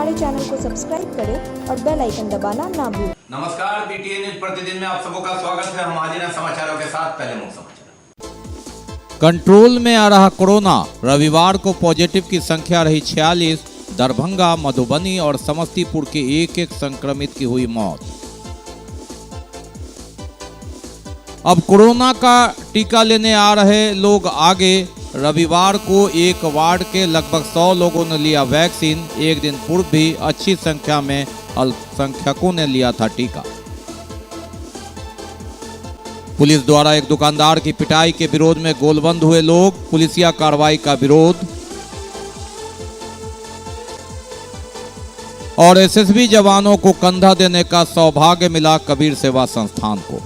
हमारे चैनल को सब्सक्राइब करें और बेल आइकन दबाना ना भूलें। नमस्कार, पीटीए न्यूज प्रतिदिन में आप सबका स्वागत है। हम हाजिर हैं समाचारों के साथ। पहले मुख्य समाचार। कंट्रोल में आ रहा कोरोना। रविवार को पॉजिटिव की संख्या रही 46। दरभंगा, मधुबनी और समस्तीपुर के एक संक्रमित की हुई मौत। अब कोरोना का टीका लेने आ रहे लोग आगे। रविवार को एक वार्ड के लगभग 100 लोगों ने लिया वैक्सीन। एक दिन पूर्व भी अच्छी संख्या में अल्पसंख्यकों ने लिया था टीका। पुलिस द्वारा एक दुकानदार की पिटाई के विरोध में गोलबंद हुए लोग। पुलिसिया कार्रवाई का विरोध। और एसएसबी जवानों को कंधा देने का सौभाग्य मिला कबीर सेवा संस्थान को।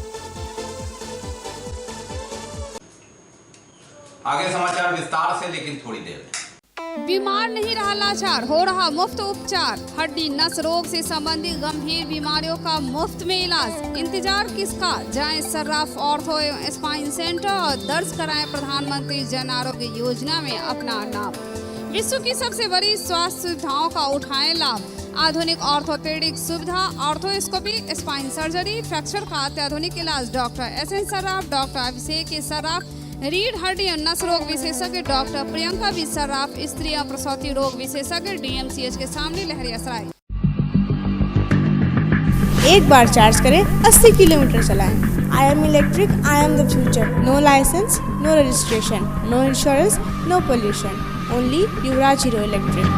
आगे समाचार विस्तार से, लेकिन थोड़ी देर में। बीमार नहीं रहा लाचार, हो रहा मुफ्त उपचार। हड्डी नस रोग से संबंधित गंभीर बीमारियों का मुफ्त में इलाज। इंतजार किसका, जाएं सर्राफ ऑर्थो एवं स्पाइन सेंटर और दर्ज कराएं प्रधानमंत्री जन आरोग्य योजना में अपना नाम। विश्व की सबसे बड़ी स्वास्थ्य सुविधाओं का उठाएं लाभ। आधुनिक ऑर्थोपेडिक सुविधा, ऑर्थोस्कोपी, स्पाइन सर्जरी, फ्रैक्चर का अत्याधुनिक इलाज। Doctor S N Sarraf, doctor Abhishek Sarraf, रीढ़ हड्डी और नस रोग विशेषज्ञ डॉक्टर प्रियंका बी सर्राफ, स्त्री और प्रसूति रोग विशेषज्ञ डीएमसीएच के सामने लहरियासराय। एक बार चार्ज करें, 80 किलोमीटर चलाएं। I am electric, I am the future. No licence, no registration, no insurance, no pollution. Only Yuvraj hero Electric.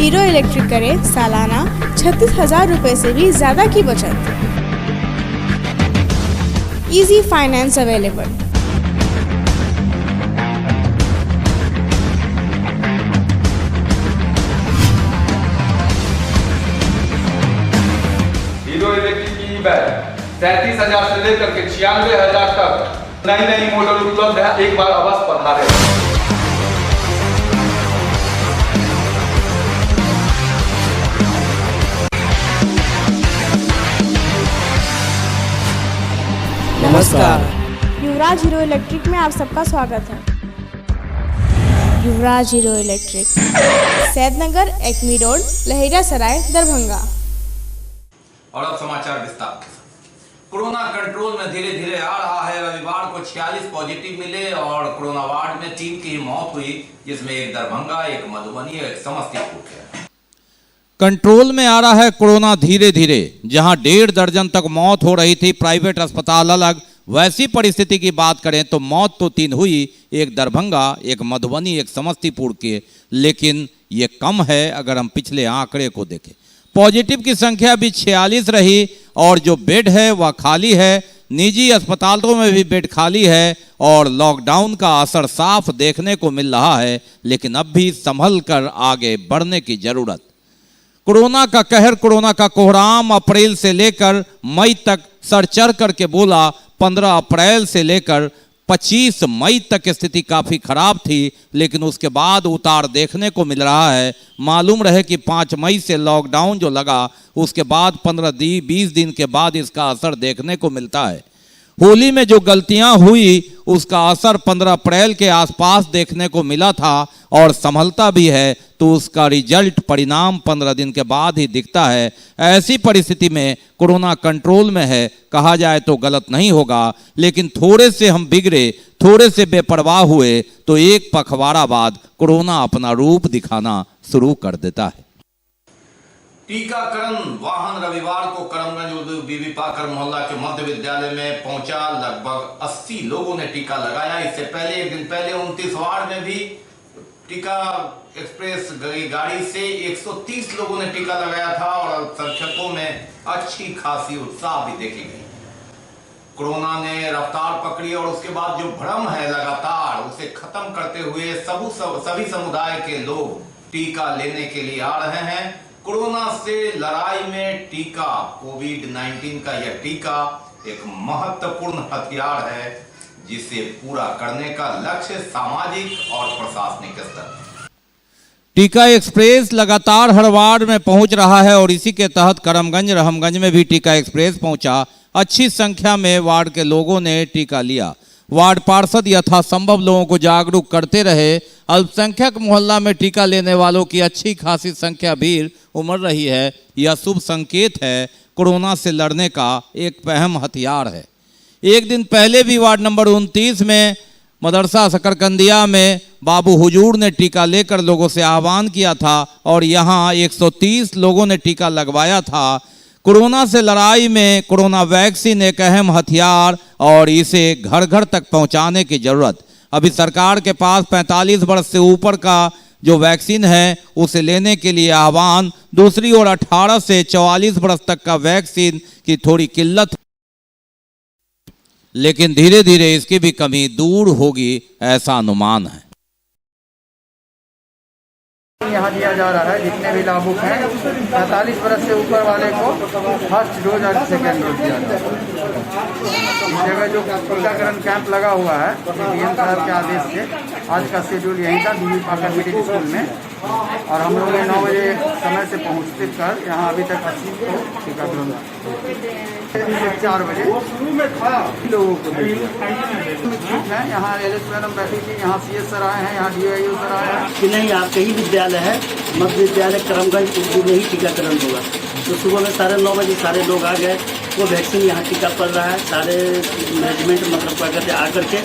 Hero Electric करें सालाना 36,000 रुपए से भी ज्यादा की बचत। Easy finance available. Hero Electric की ई बैग 37,000 से लेकर के 96,000 तक नई नई मॉडल उपलब्ध है। एक बार अवश्य पधारें। नमस्कार, युवराज हीरो इलेक्ट्रिक में आप सबका स्वागत है। Yuvraj hero electric, Saidnagar, Acme road, Laheriasarai, Darbhanga. और अब समाचार विस्तार के साथ। कोरोना कंट्रोल में धीरे धीरे आ रहा है। रविवार को 46 पॉजिटिव मिले और कोरोना वार्ड में 3 की मौत हुई, जिसमें एक दरभंगा, एक मधुबनी, एक समस्तीपुर के। कंट्रोल में आ रहा है कोरोना धीरे धीरे। जहां 1.5 दर्जन तक मौत हो रही थी, प्राइवेट अस्पताल अलग, वैसी परिस्थिति की बात करें तो मौत तो 3 हुई। एक दरभंगा, एक मधुबनी, एक समस्तीपुर के। लेकिन ये कम है अगर हम पिछले आंकड़े को देखें। पॉजिटिव की संख्या भी 46 रही और जो बेड है वह खाली है। निजी अस्पतालों में भी बेड खाली है और लॉकडाउन का असर साफ देखने को मिल रहा है। लेकिन अब भी संभल कर आगे बढ़ने की जरूरत। कोरोना का कहर, कोरोना का कोहराम अप्रैल से लेकर मई तक सर चढ़ करके बोला। 15 अप्रैल से लेकर 25 मई तक स्थिति काफ़ी खराब थी, लेकिन उसके बाद उतार देखने को मिल रहा है। मालूम रहे कि 5 मई से लॉकडाउन जो लगा, उसके बाद 15-20 दिन के बाद इसका असर देखने को मिलता है। होली में जो गलतियां हुई उसका असर 15 अप्रैल के आसपास देखने को मिला था और संभलता भी है तो उसका रिजल्ट, परिणाम 15 दिन के बाद ही दिखता है। ऐसी परिस्थिति में कोरोना कंट्रोल में है कहा जाए तो गलत नहीं होगा। लेकिन थोड़े से हम बिगड़े, थोड़े से बेपरवाह हुए तो एक पखवाड़ा बाद कोरोना अपना रूप दिखाना शुरू कर देता है। टीकाकरण वाहन रविवार को करमगंज बीबी पाकर मोहल्ला के मध्य विद्यालय में पहुंचा। लगभग 80 लोगों ने टीका लगाया। इससे पहले एक दिन पहले 29 वार्ड में भी टीका एक्सप्रेस गाड़ी से 130 लोगों ने टीका लगाया था और अल्पसंख्यकों में अच्छी खासी उत्साह भी देखी गई। कोरोना ने रफ्तार पकड़ी और उसके बाद जो भ्रम है लगातार उसे खत्म करते हुए सभी समुदाय के लोग टीका लेने के लिए आ रहे हैं। कोरोना से लड़ाई में टीका, कोविड-19 का यह टीका एक महत्वपूर्ण हथियार है, जिसे पूरा करने का लक्ष्य सामाजिक और प्रशासनिक स्तर। टीका एक्सप्रेस लगातार हर वार्ड में पहुंच रहा है और इसी के तहत करमगंज, रहमगंज में भी टीका एक्सप्रेस पहुंचा। अच्छी संख्या में वार्ड के लोगों ने टीका लिया। वार्ड पार्षद यथासंभव लोगों को जागरूक करते रहे। अल्पसंख्यक मोहल्ला में टीका लेने वालों की अच्छी खासी संख्या भीड़ उमड़ रही है। यह शुभ संकेत है। कोरोना से लड़ने का एक अहम हथियार है। एक दिन पहले भी वार्ड नंबर 29 में मदरसा सकरकंदिया में बाबू हुजूर ने टीका लेकर लोगों से आह्वान किया था और यहाँ 130 लोगों ने टीका लगवाया था। कोरोना से लड़ाई में कोरोना वैक्सीन एक अहम हथियार और इसे घर घर तक पहुंचाने की जरूरत। अभी सरकार के पास 45 वर्ष से ऊपर का जो वैक्सीन है उसे लेने के लिए आह्वान। दूसरी ओर 18 से 44 वर्ष तक का वैक्सीन की थोड़ी किल्लत, लेकिन धीरे धीरे इसकी भी कमी दूर होगी, ऐसा अनुमान है। यहाँ दिया जा रहा है जितने भी लाभुक हैं 45 वर्ष से ऊपर वाले को फर्स्ट डोज और सेकेंड डोज दिया जा रहा है। इस जगह जो टीकाकरण कैंप लगा हुआ है डीएम साहब के आदेश से आज का शेड्यूल यहीं था बीबी पाकर मिडिल स्कूल में, और हम लोग 9 बजे समय से पहुँचते कर यहाँ अभी तक 80 को टीकाकरण 4 बजे लोगों को है। यहाँ एलएस मैडम बैठी थी, यहाँ सीएस सर आए हैं, यहाँ डीआईओ सर आए हैं कि नहीं आपके ही विद्यालय है मध्य विद्यालय करमगंज उर्दू में ही टीकाकरण होगा। तो सुबह में 9:30 बजे सारे लोग आ गए। वो वैक्सीन यहाँ टीका पड़ रहा है। सारे मैनेजमेंट मतलब क्या कहते हैं आकर के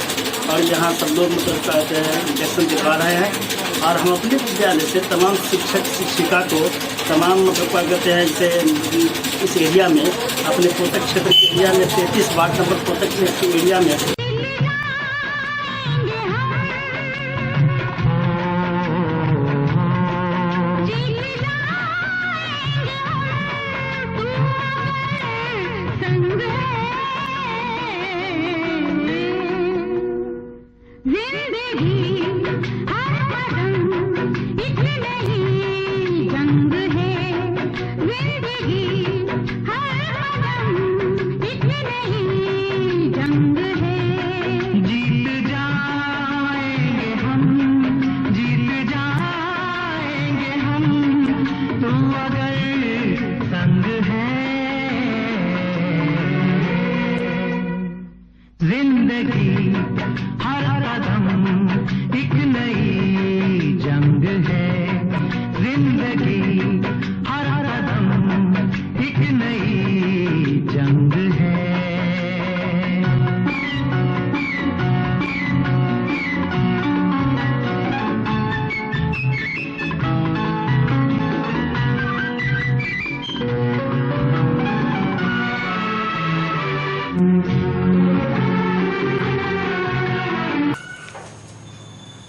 और यहाँ सब लोग मतलब क्या कहते हैं इंजेक्शन दिखवा रहे हैं। और हम अपने विद्यालय से तमाम शिक्षक शिक्षिका को तमाम मतलब क्या कहते हैं जैसे इस एरिया में अपने कोतक क्षेत्र के एरिया में 33 वार्ड नंबर कोतक के एरिया में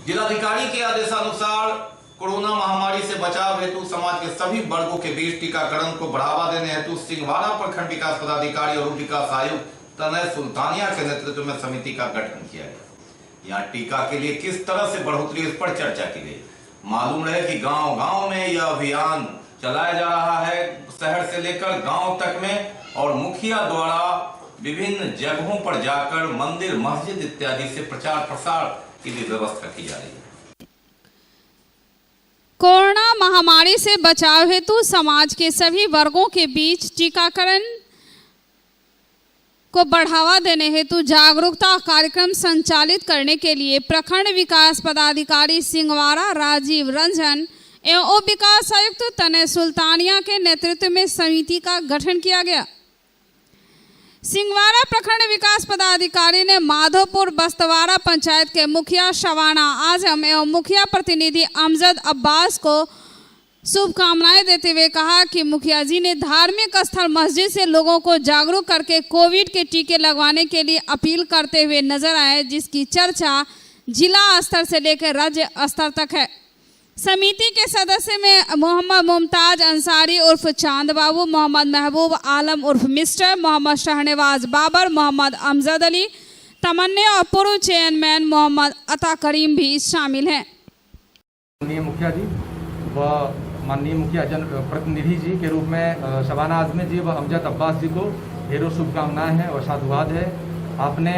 जिलाधिकारी के आदेशानुसार कोरोना महामारी से बचाव हेतु समाज के सभी वर्गों के बीच टीकाकरण को बढ़ावा देने हेतु सिंहवाड़ा प्रखंड विकास पदाधिकारी और उप विकास आयुक्त तनय सुल्तानिया के नेतृत्व में समिति का गठन किया गया। यहाँ टीका के लिए किस तरह से बढ़ोतरी इस पर चर्चा की गई। मालूम रहे कि गांव-गांव में यह अभियान चलाया जा रहा है, शहर से लेकर गांव तक में, और मुखिया द्वारा विभिन्न जगहों पर जाकर मंदिर मस्जिद इत्यादि से प्रचार प्रसार की भी व्यवस्था की जा रही है। कोरोना महामारी से बचाव हेतु समाज के सभी वर्गों के बीच टीकाकरण को बढ़ावा देने हेतु जागरूकता कार्यक्रम संचालित करने के लिए प्रखंड विकास पदाधिकारी सिंहवाड़ा राजीव रंजन एवं उप विकास आयुक्त तनय सुल्तानिया के नेतृत्व में समिति का गठन किया गया। सिंहवाड़ा प्रखंड विकास पदाधिकारी ने माधोपुर बस्तवाड़ा पंचायत के मुखिया शबाना आजम एवं मुखिया प्रतिनिधि अमजद अब्बास को शुभकामनाएं देते हुए कहा कि मुखिया जी ने धार्मिक स्थल मस्जिद से लोगों को जागरूक करके कोविड के टीके लगवाने के लिए अपील करते हुए नजर आए, जिसकी चर्चा जिला स्तर से लेकर राज्य स्तर तक है। समिति के सदस्य में मोहम्मद मुमताज अंसारी उर्फ चांद बाबू, मोहम्मद महबूब आलम उर्फ मिस्टर, मोहम्मद शाहनवाज बाबर, मोहम्मद अमजद अली, तमन्ने और पूर्व चेयरमैन मोहम्मद अता करीम भी शामिल हैं। माननीय मुखिया जी व माननीय मुखिया जन प्रतिनिधि जी के रूप में शबाना आजमी जी व अमजद अब्बास जी को ढेरों शुभकामनाएं हैं और साधुवाद है। आपने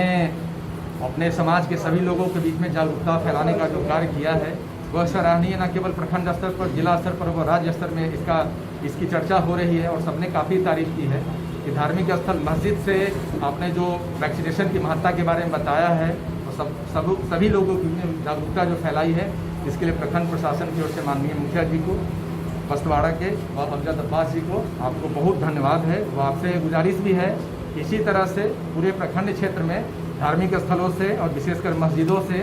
अपने समाज के सभी लोगों के बीच में जागरूकता फैलाने का जो कार्य किया है वह सराहनीय। न केवल प्रखंड स्तर पर, जिला स्तर पर व राज्य स्तर में इसकी चर्चा हो रही है और सबने काफ़ी तारीफ की है। कि धार्मिक स्थल मस्जिद से आपने जो वैक्सीनेशन की महत्ता के बारे में बताया है और सभी लोगों की जागरूकता जो फैलाई है, इसके लिए प्रखंड प्रशासन की ओर से माननीय मुखिया जी को, बस्तवाड़ा के और अमजद अब्बास जी को आपको बहुत धन्यवाद है। वो आपसे गुजारिश भी है इसी तरह से पूरे प्रखंड क्षेत्र में धार्मिक स्थलों से और विशेषकर मस्जिदों से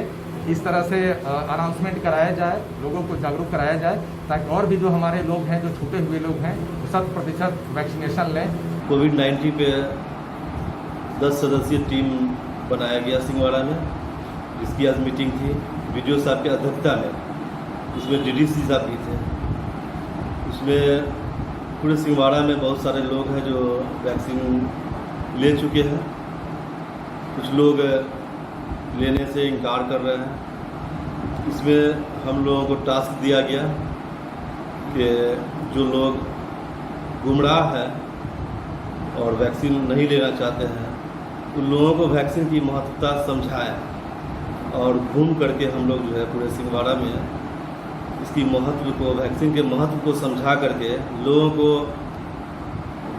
इस तरह से अनाउंसमेंट कराया जाए, लोगों को जागरूक कराया जाए, ताकि और भी जो हमारे लोग हैं, जो छूटे हुए लोग हैं, वो 100% वैक्सीनेशन लें। कोविड-19 पे 10 सदस्यीय टीम बनाया गया सिंहवाड़ा में, जिसकी आज मीटिंग थी। वीडियो साहब की अध्यक्षता में, उसमें डीडीसी साहब भी थे। उसमें पूरे सिंहवाड़ा में बहुत सारे लोग हैं जो वैक्सीन ले चुके हैं, कुछ लोग लेने से इनकार कर रहे हैं। इसमें हम लोगों को टास्क दिया गया कि जो लोग गुमराह हैं और वैक्सीन नहीं लेना चाहते हैं, उन लोगों को वैक्सीन की महत्वता समझाएं और घूम करके हम लोग जो है पूरे सिंहवाड़ा में इसकी महत्व को, वैक्सीन के महत्व को समझा करके लोगों को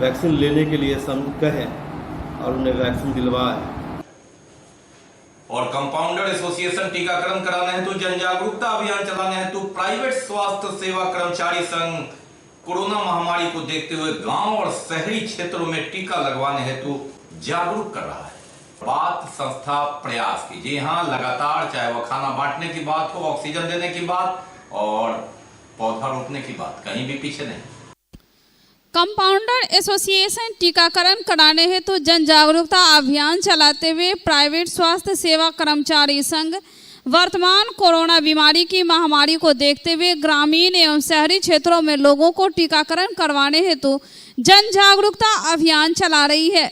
वैक्सीन लेने के लिए कहें और उन्हें वैक्सीन दिलवाएं। और कंपाउंडर एसोसिएशन टीकाकरण कराने हेतु जन जागरूकता अभियान चलाने हेतु प्राइवेट स्वास्थ्य सेवा कर्मचारी संघ कोरोना महामारी को देखते हुए गांव और शहरी क्षेत्रों में टीका लगवाने हेतु जागरूक कर रहा है। बात संस्था प्रयास की, जी हाँ, लगातार, चाहे वह खाना बांटने की बात हो, ऑक्सीजन देने की बात और पौधा रोपने की बात, कहीं भी पीछे नहीं। कंपाउंडर एसोसिएशन टीकाकरण कराने हेतु जन जागरूकता अभियान चलाते हुए प्राइवेट स्वास्थ्य सेवा कर्मचारी संघ वर्तमान कोरोना बीमारी की महामारी को देखते हुए ग्रामीण एवं शहरी क्षेत्रों में लोगों को टीकाकरण करवाने हेतु जन जागरूकता अभियान चला रही है।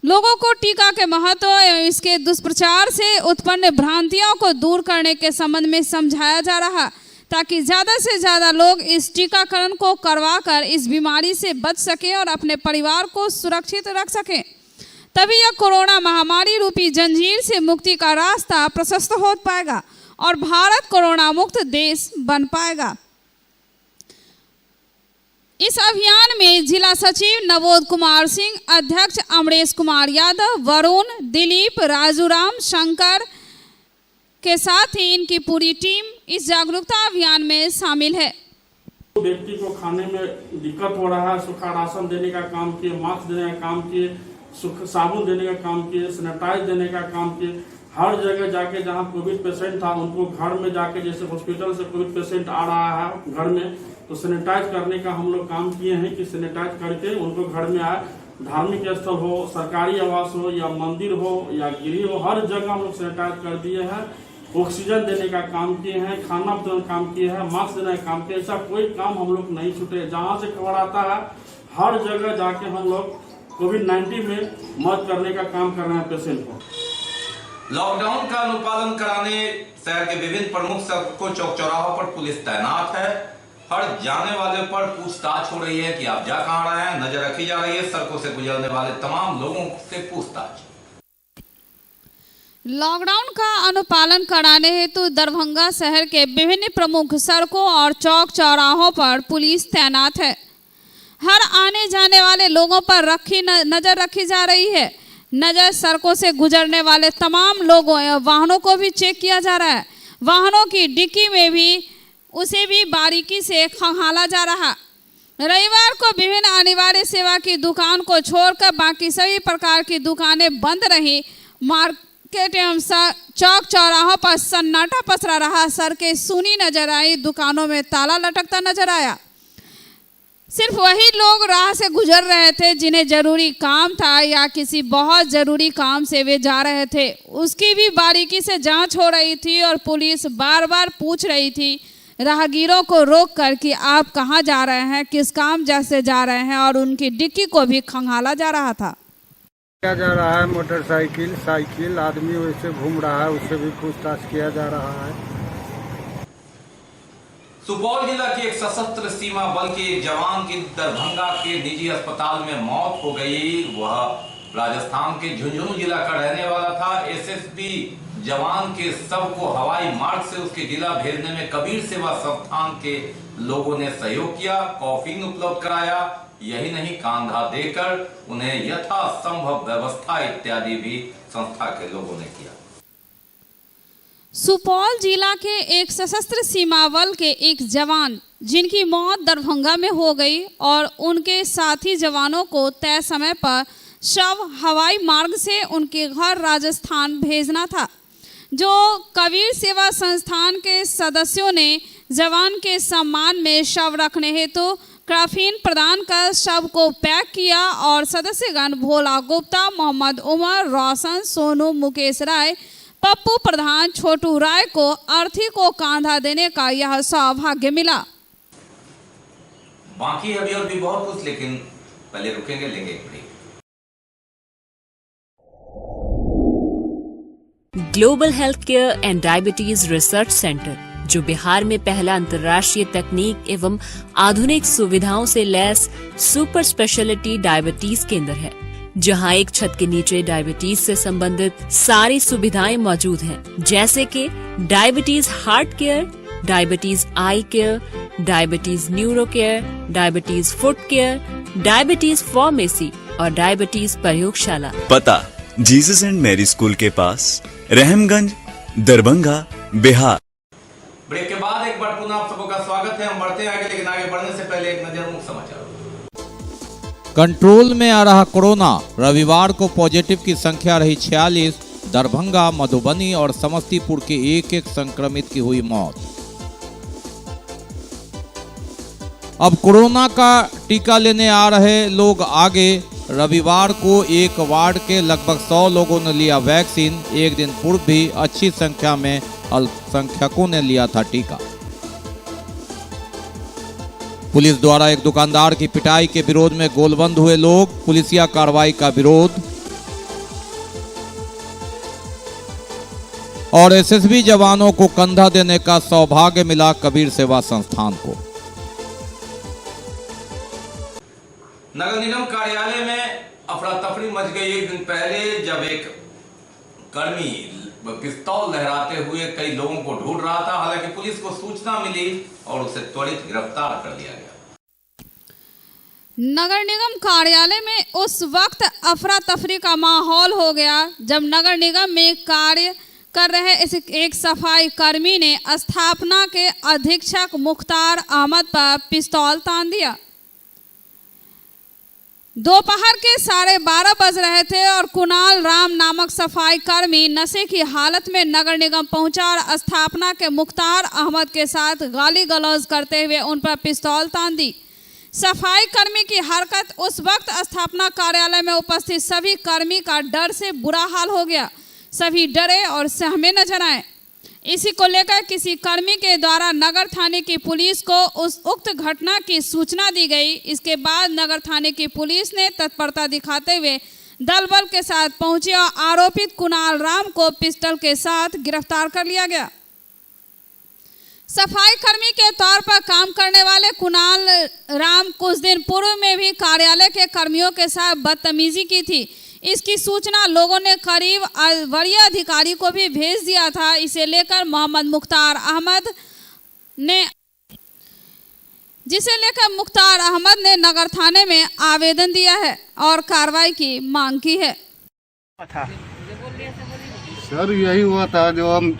लोगों को टीका के महत्व एवं इसके दुष्प्रचार से उत्पन्न भ्रांतियों को दूर करने के संबंध में समझाया जा रहा, ताकि ज़्यादा से ज़्यादा लोग इस टीकाकरण को करवाकर इस बीमारी से बच सकें और अपने परिवार को सुरक्षित रख सकें। तभी यह कोरोना महामारी रूपी जंजीर से मुक्ति का रास्ता प्रशस्त हो पाएगा और भारत कोरोना मुक्त देश बन पाएगा। इस अभियान में जिला सचिव नवोद कुमार सिंह, अध्यक्ष अमरेश कुमार यादव, वरुण, दिलीप, राजूराम, शंकर के साथ ही इनकी पूरी टीम इस जागरूकता अभियान में शामिल है। व्यक्ति को खाने में दिक्कत हो रहा है, सूखा राशन देने का काम किए, मास्क देने का काम किए, साबुन देने का काम किए, सैनिटाइज देने का काम किए। हर जगह जाके जहां कोविड पेशेंट था उनको घर में जाके, जैसे हॉस्पिटल से कोविड पेशेंट आ रहा है घर में, तो सैनिटाइज करने का हम लोग काम किए हैं कि सैनिटाइज करके उनको घर में आए। धार्मिक स्थल हो, सरकारी आवास हो या मंदिर हो या गिरी हो, हर जगह हम लोग सैनिटाइज कर दिए हैं। ऑक्सीजन देने का काम किए हैं, खाना वितरण काम किए हैं, मास्क देने का काम किए। ऐसा कोई काम हम लोग नहीं छूटे। जहाँ से खबर आता है हर जगह जाके हम लोग कोविड-19 में मदद करने का काम कर रहे हैं पेशेंट को। लॉकडाउन का अनुपालन कराने शहर के विभिन्न प्रमुख सड़कों, चौक चौराहों पर पुलिस तैनात है। हर जाने वाले पर पूछताछ हो रही है कि आप जा कहाँ रहे हैं, नजर रखी जा रही है। सड़कों से गुजरने वाले तमाम लोगों से पूछताछ। लॉकडाउन का अनुपालन कराने हेतु दरभंगा शहर के विभिन्न प्रमुख सड़कों और चौक चौराहों पर पुलिस तैनात है। हर आने जाने वाले लोगों पर नजर रखी जा रही है। नजर सड़कों से गुजरने वाले तमाम लोगों एवं वाहनों को भी चेक किया जा रहा है। वाहनों की डिक्की में भी उसे भी बारीकी से खंगाला जा रहा। रविवार को विभिन्न अनिवार्य सेवा की दुकान को छोड़कर बाकी सभी प्रकार की दुकानें बंद रही। मार्केट एवं चौक चौराहों पर सन्नाटा पसरा रहा। सड़कें सूनी नजर आई, दुकानों में ताला लटकता नजर आया। सिर्फ वही लोग राह से गुजर रहे थे जिन्हें जरूरी काम था या किसी बहुत जरूरी काम से वे जा रहे थे, उसकी भी बारीकी से जांच हो रही थी और पुलिस बार बार पूछ रही थी राहगीरों को रोककर कि आप कहां जा रहे हैं, किस काम जैसे जा रहे हैं, और उनकी डिक्की को भी खंगाला जा रहा था। किया जा रहा है, मोटरसाइकिल, साइकिल, आदमी वैसे घूम रहा है, उससे भी पूछताछ किया जा रहा है। सुपौल जिला के एक सशस्त्र सीमा बल के एक जवान की दरभंगा के निजी अस्पताल में मौत हो गई। वह राजस्थान के झुंझुनू जिला का रहने वाला था। एसएसबी जवान के शव को हवाई मार्ग से उसके जिला भेजने में कबीर सेवा संस्थान के लोगों ने सहयोग किया, कॉफीन उपलब्ध कराया। यही नहीं, कांधा देकर उन्हें यथासंभव व्यवस्था इत्यादि भी संस्था के लोगों ने किया। सुपौल जिला के एक सशस्त्र सीमा बल के एक जवान जिनकी मौत दरभंगा में हो गई और उनके साथी जवानों को तय समय पर शव हवाई मार्ग से उनके घर राजस्थान भेजना था। जो कबीर सेवा संस्थान के सदस्यों ने जवान के सम्मान में शव रखने हेतु क्राफीन प्रदान कर शव को पैक किया और सदस्यगण भोला गुप्ता, मोहम्मद उमर, रोशन, सोनू, मुकेश राय, पप्पू प्रधान, छोटू राय को अर्थी को कांधा देने का यह सौभाग्य मिला। बाकी अभी और भी बहुत कुछ, लेकिन पहले रुकेंगे, लेंगे एक break. Global health care and diabetes research centre, जो बिहार में पहला अंतर्राष्ट्रीय तकनीक एवं आधुनिक सुविधाओं से लैस सुपर स्पेशलिटी डायबिटीज केंद्र है, जहां एक छत के नीचे डायबिटीज से संबंधित सारी सुविधाएं मौजूद हैं, जैसे कि diabetes heart care, diabetes eye care, diabetes neuro care, diabetes foot care, diabetes pharmacy और डायबिटीज प्रयोगशाला। पता जीसस एंड मैरी स्कूल के पास, रहमगंज, दरभंगा, बिहार। ब्रेक के बाद एक बार पुनः आप सबका स्वागत है। हम बढ़ते हैं आगे, लेकिन आगे बढ़ने से पहले एक नजर मुख्य समाचार। कंट्रोल में आ रहा कोरोना। रविवार को पॉजिटिव की संख्या रही 46। दरभंगा, मधुबनी और समस्तीपुर के एक एक संक्रमित की हुई मौत। अब कोरोना का टीका लेने आ रहे लोग आगे। रविवार को एक वार्ड के लगभग 100 लोगों ने लिया वैक्सीन। एक दिन पूर्व भी अच्छी संख्या में अल्पसंख्यकों ने लिया था टीका। पुलिस द्वारा एक दुकानदार की पिटाई के विरोध में गोलबंद हुए लोग। पुलिसिया कार्रवाई का विरोध। और एसएसबी जवानों को कंधा देने का सौभाग्य मिला कबीर सेवा संस्थान को। नगर निगम कार्यालय में अफरा तफरी मच गई एक दिन पहले, जब एक कर्मी पिस्तौल लहराते हुए कई लोगों को ढूंढ रहा था। हालांकि पुलिस को सूचना मिली और उसे त्वरित गिरफ्तार कर लिया गया। नगर निगम कार्यालय में उस वक्त अफरा तफरी का माहौल हो गया जब नगर निगम में कार्य कर रहे एक सफाई कर्मी ने स्थापना के अधीक्षक मुख्तार अहमद पर पिस्तौल तान दिया। दोपहर के 12:30 बज रहे थे और कुणाल राम नामक सफाई कर्मी नशे की हालत में नगर निगम पहुंचा और स्थापना के मुख्तार अहमद के साथ गाली गलौज करते हुए उन पर पिस्तौल तान दी। सफाई कर्मी की हरकत उस वक्त स्थापना कार्यालय में उपस्थित सभी कर्मी का डर से बुरा हाल हो गया। सभी डरे और सहमे नजर आए। इसी को लेकर किसी कर्मी के द्वारा नगर थाने की पुलिस को उस उक्त घटना की सूचना दी गई। इसके बाद नगर थाने की पुलिस ने तत्परता दिखाते हुए दल बल के साथ पहुंची और आरोपित कुणाल राम को पिस्टल के साथ गिरफ्तार कर लिया गया। सफाई कर्मी के तौर पर काम करने वाले कुणाल राम कुछ दिन पूर्व में भी कार्यालय के कर्मियों के साथ बदतमीजी की थी। इसकी सूचना लोगों ने करीब वरीय अधिकारी को भी भेज दिया था। इसे लेकर मोहम्मद मुख्तार अहमद ने नगर थाने में आवेदन दिया है और कार्रवाई की मांग की है। सर यही हुआ था, जो हम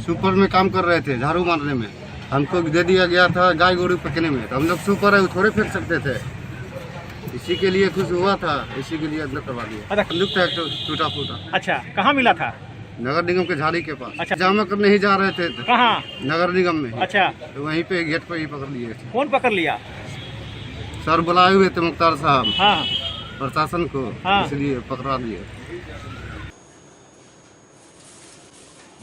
सुपर में काम कर रहे थे, झाड़ू मारने में हमको दे दिया गया था गाय गोरू पकने में। तो हम लोग सुपर है, वो थोड़े फेंक सकते थे। इसी के लिए कुछ हुआ था, इसी के लिए अंदर करवा दिया। टूटा फूटा। अच्छा, कहाँ मिला था? नगर निगम के झाड़ी के पास। अच्छा, जमा करने ही जा रहे थे। कहाँ? नगर निगम में। अच्छा, तो वहीं पे गेट पे ही पकड़ लिए। कौन पकड़ लिया? सर बुलाए हुए थे मुख्तार साहब। हाँ। प्रशासन को। हाँ। इसलिए पकड़ा दिए।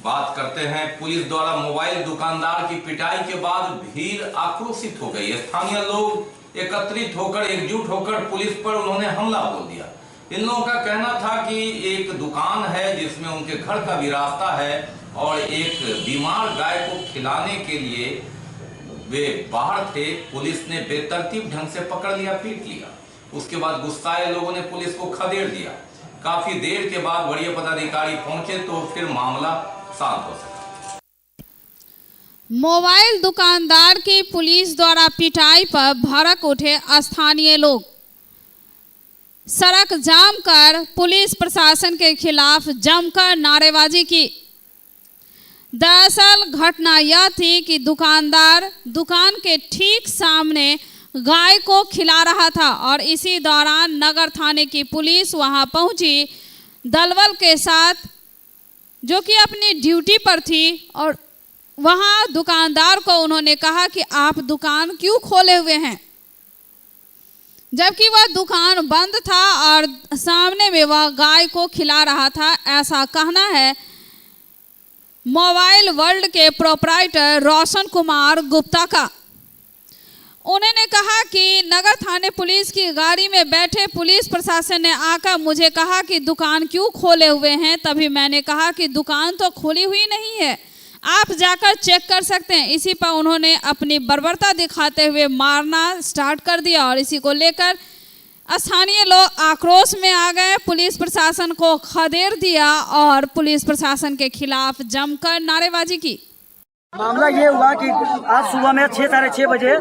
बात करते हैं पुलिस द्वारा मोबाइल दुकानदार की पिटाई के बाद भीड़ आक्रोशित हो गई। स्थानीय लोग एकत्रित होकर, एकजुट होकर पुलिस पर उन्होंने हमला बोल दिया। इन लोगों का कहना था कि एक दुकान है जिसमें उनके घर का भी रास्ता है और एक बीमार गाय को खिलाने के लिए वे बाहर थे। पुलिस ने बेतरतीब ढंग से पकड़ लिया, पीट लिया। उसके बाद गुस्साए लोगों ने पुलिस को खदेड़ दिया। काफी देर के बाद वरीय पदाधिकारी पहुंचे तो फिर मामला शांत हो सका। मोबाइल दुकानदार की पुलिस द्वारा पिटाई पर भड़क उठे स्थानीय लोग। सड़क जाम कर पुलिस प्रशासन के खिलाफ जमकर नारेबाजी की। दरअसल घटना यह थी कि दुकानदार दुकान के ठीक सामने गाय को खिला रहा था और इसी दौरान नगर थाने की पुलिस वहां पहुंची दलबल के साथ, जो कि अपनी ड्यूटी पर थी। और वहां दुकानदार को उन्होंने कहा कि आप दुकान क्यों खोले हुए हैं, जबकि वह दुकान बंद था और सामने में वह गाय को खिला रहा था। ऐसा कहना है मोबाइल वर्ल्ड के प्रोपराइटर रोशन कुमार गुप्ता का। उन्होंने कहा कि नगर थाने पुलिस की गाड़ी में बैठे पुलिस प्रशासन ने आकर मुझे कहा कि दुकान क्यों खोले हुए हैं। तभी मैंने कहा कि दुकान तो खोली हुई नहीं है, आप जाकर चेक कर सकते हैं। इसी पर उन्होंने अपनी बर्बरता दिखाते हुए मारना स्टार्ट कर दिया और इसी को लेकर स्थानीय लोग आक्रोश में आ गए। पुलिस प्रशासन को खदेड़ दिया और पुलिस प्रशासन के खिलाफ जमकर नारेबाजी की। मामला ये हुआ कि आज सुबह में 6 साढ़े 6 बजे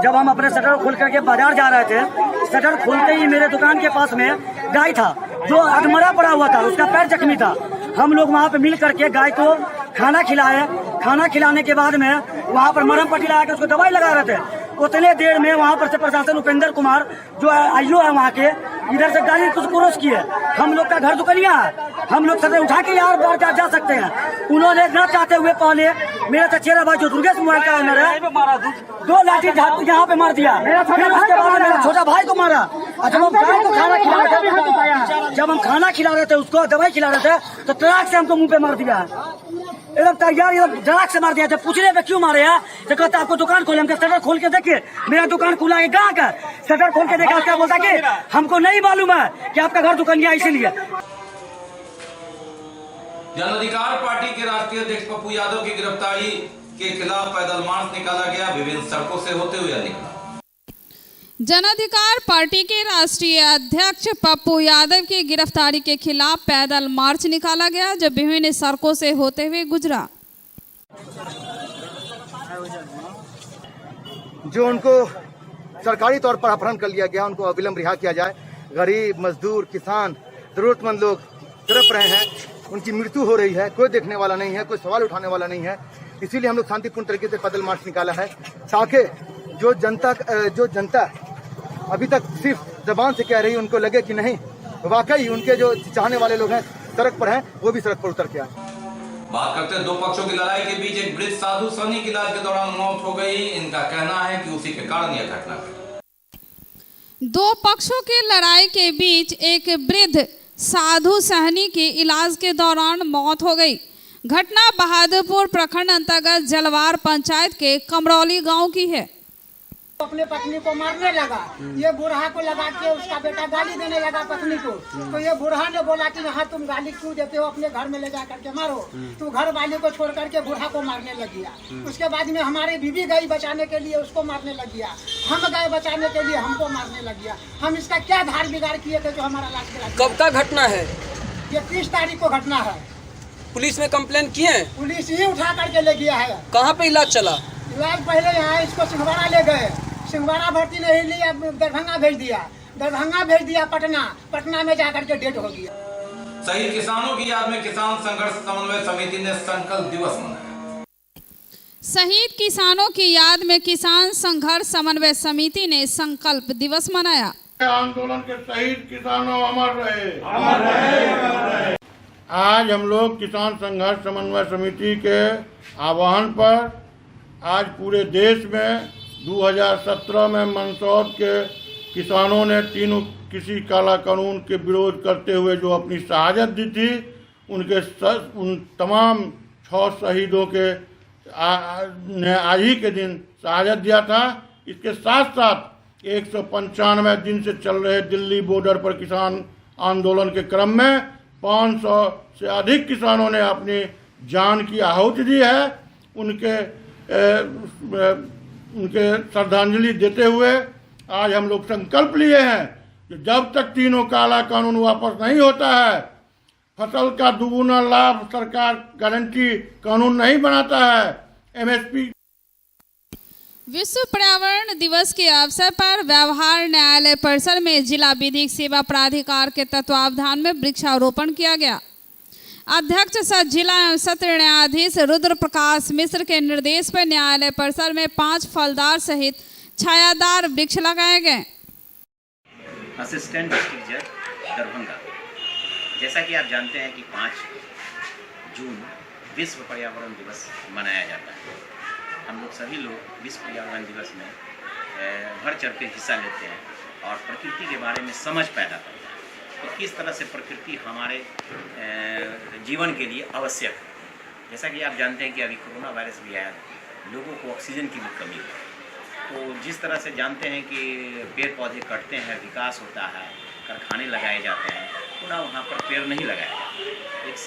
जब हम अपने शटर खोल करके बाजार जा रहे थे, शटर खोलते ही मेरे दुकान के पास में गाय था जो अधमरा पड़ा हुआ था, उसका पैर जख्मी था। हम लोग वहाँ पे मिल करके गाय को खाना खिलाए। खाना खिलाने के बाद में वहाँ पर मरहम पट्टी लगा के उसको दवाई लगा रहे थे। उतने देर में वहाँ पर से प्रशासन उपेंद्र कुमार जो आईओ है वहाँ के, इधर से गाड़ी कुछ क्रॉस किए। हम लोग का घर दुकनिया है, हम लोग सर उठा के यार बार जा सकते हैं। उन्होंने न चाहते हुए पहले मेरा चचेरा भाई जो दुर्गेश मोबाइल का ओनर है 2 लाठी यहाँ पे मार दिया। फिर उसके बाद मेरा छोटा भाई को मारा। जब हम गाय को खाना खिला रहे थे, जब हम खाना खिला रहे थे उसको दवाई खिला रहे थे तो ट्रक से हमको मुंह पे मार दिया। एकदम तैयार एकदम ट्रक से मार दिया। जब पूछने पे क्यों मारे हैं तो कहता आपको दुकान खोले। हमको शटर खोल के देखिए, मेरा दुकान खुला है गाँव का। शटर खोल के देखा, क्या बोलता कि हमको नहीं मालूम है कि आपका घर दुकानिया, इसीलिए। जन अधिकार पार्टी के राष्ट्रीय अध्यक्ष पप्पू यादव की गिरफ्तारी के खिलाफ पैदल मार्च निकाला गया, विभिन्न सड़कों से होते हुए निकला। जन अधिकार पार्टी के राष्ट्रीय अध्यक्ष पप्पू यादव की गिरफ्तारी के खिलाफ पैदल मार्च निकाला गया, जो विभिन्न सड़कों से होते हुए गुजरा। जो उनको सरकारी तौर पर अपहरण कर लिया गया, उनको अविलंब रिहा किया जाए। गरीब, मजदूर, किसान, जरूरतमंद लोग तड़प रहे हैं, उनकी मृत्यु हो रही है, कोई देखने वाला नहीं है, कोई सवाल उठाने वाला नहीं है। इसीलिए हम लोग शांतिपूर्ण तरीके से पैदल मार्च निकाला है, ताकि जो जनता अभी तक सिर्फ जबान से कह रही है, उनको लगे कि नहीं वाकई उनके जो चाहने वाले लोग हैं सड़क पर हैं, वो भी सड़क पर उतर के आए। बात करते हैं दो पक्षों की लड़ाई के बीच एक वृद्ध साधु सनी की इलाज के दौरान मौत हो गई। इनका कहना है कि उसी के कारण यह घटना घटी। दो पक्षों की लड़ाई के बीच एक वृद्ध साधु सहनी की इलाज के दौरान मौत हो गई। घटना बहादुरपुर प्रखंड अंतर्गत जलवार पंचायत के कमरौली गांव की है। अपने पत्नी को मारने लगा, ये बूढ़ा को लगा के उसका बेटा गाली देने लगा पत्नी को। तो ये बूढ़ा ने बोला कि यहाँ तुम गाली क्यों देते हो, अपने घर में ले जा करके मारो। तो घर वाले को छोड़ करके बूढ़ा को मारने लग गया। उसके बाद में हमारी बीवी गई बचाने के लिए, उसको मारने लग गया। हम गए बचाने के लिए, हमको मारने लग गया। हम इसका क्या धार बिगाड़ किए थे जो हमारा लाश गिरा। कब का घटना है ये? 30 तारीख को घटना है। पुलिस में कंप्लेन किए? पुलिस ही उठा करके ले गया है। कहाँ पे इलाज चला? इलाज पहले यहाँ इसको सिंहवाड़ा ले गए, सिंहवाड़ा भर्ती नहीं लिया, दरभंगा भेज दिया, दरभंगा भेज दिया पटना में जाकर के डेट हो गया। शहीद किसानों की याद में किसान संघर्ष समन्वय समिति ने संकल्प दिवस मनाया। शहीद किसानों की याद में किसान संघर्ष समन्वय समिति ने संकल्प दिवस मनाया। आंदोलन के शहीद किसानों अमर रहे, अमर रहे, अमर रहे। आज हम लोग किसान संघर्ष समन्वय समिति के आह्वान पर आज पूरे देश में 2017 में मंदसौर के किसानों ने तीनों किसी काला कानून के विरोध करते हुए जो अपनी शहादत दी थी, उन तमाम 6 शहीदों के ने आज ही के दिन शहादत दिया था। इसके साथ साथ 195 दिन से चल रहे दिल्ली बॉर्डर पर किसान आंदोलन के क्रम में 500 से अधिक किसानों ने अपनी जान की आहुति दी है। उनके श्रद्धांजलि देते हुए आज हम लोग संकल्प लिए हैं कि जब तक तीनों काला कानून वापस नहीं होता है, फसल का दुगुना लाभ सरकार गारंटी कानून नहीं बनाता है MSP। विश्व पर्यावरण दिवस के अवसर पर व्यवहार न्यायालय परिसर में जिला विधिक सेवा प्राधिकार के तत्वावधान में वृक्षारोपण किया गया। अध्यक्ष सह जिला एवं सत्र न्यायाधीश रुद्र प्रकाश मिश्र के निर्देश पर न्यायालय परिसर में 5 फलदार सहित छायादार वृक्ष लगाए गए। असिस्टेंट डिस्ट्रिक्ट जज दरभंगा, जैसा कि आप जानते हैं कि 5 जून विश्व पर्यावरण दिवस मनाया जाता है। हम लोग सभी लोग विश्व पर्यावरण दिवस में बढ़ चढ़ के हिस्सा लेते हैं और प्रकृति के बारे में समझ पैदा करते हैं कि किस तरह से प्रकृति हमारे जीवन के लिए आवश्यक है। जैसा कि आप जानते हैं कि अभी कोरोना वायरस भी आया, लोगों को ऑक्सीजन की भी कमी है। तो जिस तरह से जानते हैं कि पेड़ पौधे कटते हैं, विकास होता है, कारखाने लगाए जाते हैं, पुनः वहाँ पर पेड़ नहीं लगाया जाता। एक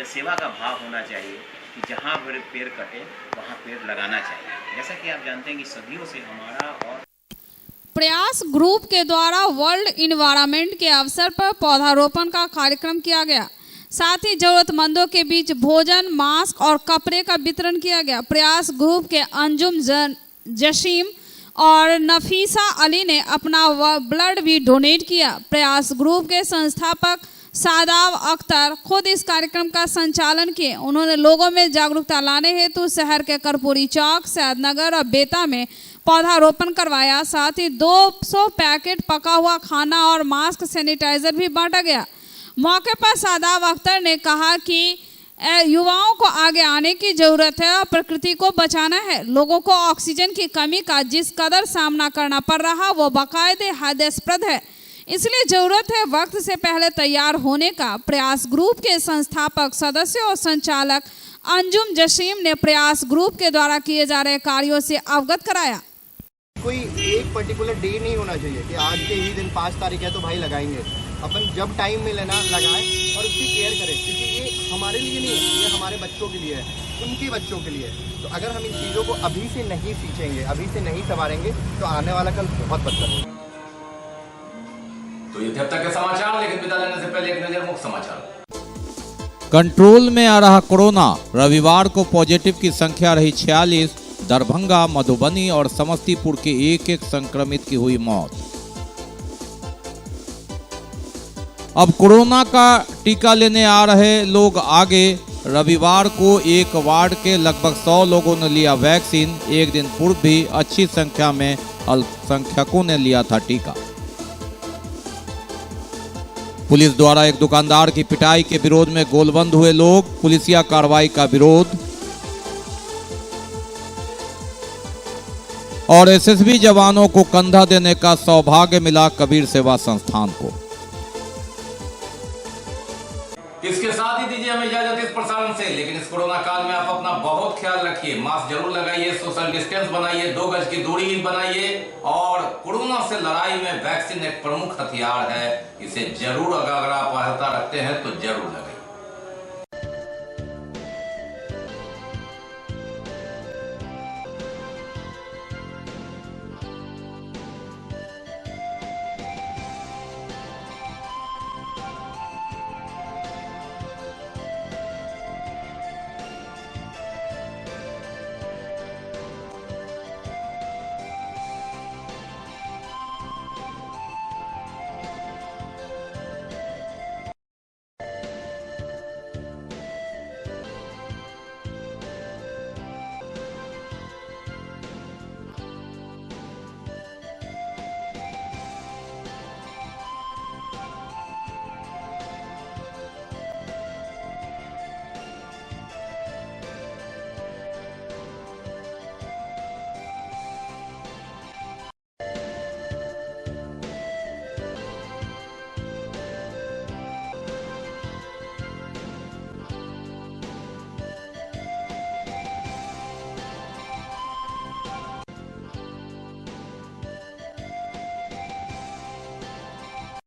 सेवा का भाव होना चाहिए कि जहाँ पेड़ कटे वहाँ पेड़ लगाना चाहिए। जैसा कि आप जानते हैं कि सदियों से हमारा और प्रयास ग्रुप के द्वारा वर्ल्ड इन्वायरमेंट के अवसर पर पौधारोपण का कार्यक्रम किया गया। साथ ही जरूरतमंदों के बीच भोजन, मास्क और कपड़े का वितरण किया गया। प्रयास ग्रुप के अंजुम जसीम और नफीसा अली ने अपना ब्लड भी डोनेट किया। प्रयास ग्रुप के संस्थापक सादाब अख्तर खुद इस कार्यक्रम का संचालन किए। उन्होंने लोगों में जागरूकता लाने हेतु शहर के कर्पूरी चौक, सैदनगर और बेता में पौधारोपण करवाया। साथ ही 200 पैकेट पका हुआ खाना और मास्क, सैनिटाइजर भी बांटा गया। मौके पर सादाब अख्तर ने कहा कि युवाओं को आगे आने की जरूरत है और प्रकृति को बचाना है। लोगों को ऑक्सीजन की कमी का जिस कदर सामना करना पड़ रहा वो बाकायदे हास्यास्पद है, इसलिए जरूरत है वक्त से पहले तैयार होने का। प्रयास ग्रुप के संस्थापक सदस्य और संचालक अंजुम जसीम ने प्रयास ग्रुप के द्वारा किए जा रहे कार्यों से अवगत कराया। कोई एक पर्टिकुलर डे नहीं होना चाहिए कि आज के ही दिन 5 तारीख है तो भाई लगाएंगे। अपन जब टाइम मिले ना लगाएं और उसकी केयर करें, क्योंकि ये हमारे लिए नहीं है, ये हमारे बच्चों के लिए है, उनके बच्चों के लिए है। तो अगर हम इन चीज़ों को अभी से नहीं सीखेंगे, अभी से नहीं संवारेंगे तो आने वाला कल बहुत बदतर होगा। तो ये थे अब तक के समाचार, लेकिन विदा लेने से पहले एक नजर मुख्य समाचार। कंट्रोल में आ रहा कोरोना, रविवार को पॉजिटिव की संख्या रही 46। दरभंगा, मधुबनी और समस्तीपुर के एक संक्रमित की हुई मौत। अब कोरोना का टीका लेने आ रहे लोग आगे। रविवार को एक वार्ड के लगभग 100 लोगों ने लिया वैक्सीन। एक दिन पूर्व भी अच्छी संख्या में अल्पसंख्यकों ने लिया था टीका। पुलिस द्वारा एक दुकानदार की पिटाई के विरोध में गोलबंद हुए लोग। पुलिसिया कार्रवाई का विरोध। और एसएसबी जवानों को कंधा देने का सौभाग्य मिला कबीर सेवा संस्थान को। इसके साथ ही दीजिए हमें इजाजत इस प्रसारण से, लेकिन इस कोरोना काल में आप अपना बहुत ख्याल रखिए। मास्क जरूर लगाइए, सोशल डिस्टेंस बनाइए, 2 गज की दूरी बनाइए और कोरोना से लड़ाई में वैक्सीन एक प्रमुख हथियार है। इसे जरूर अगर आप आहता रखते हैं तो जरूर लगाइए।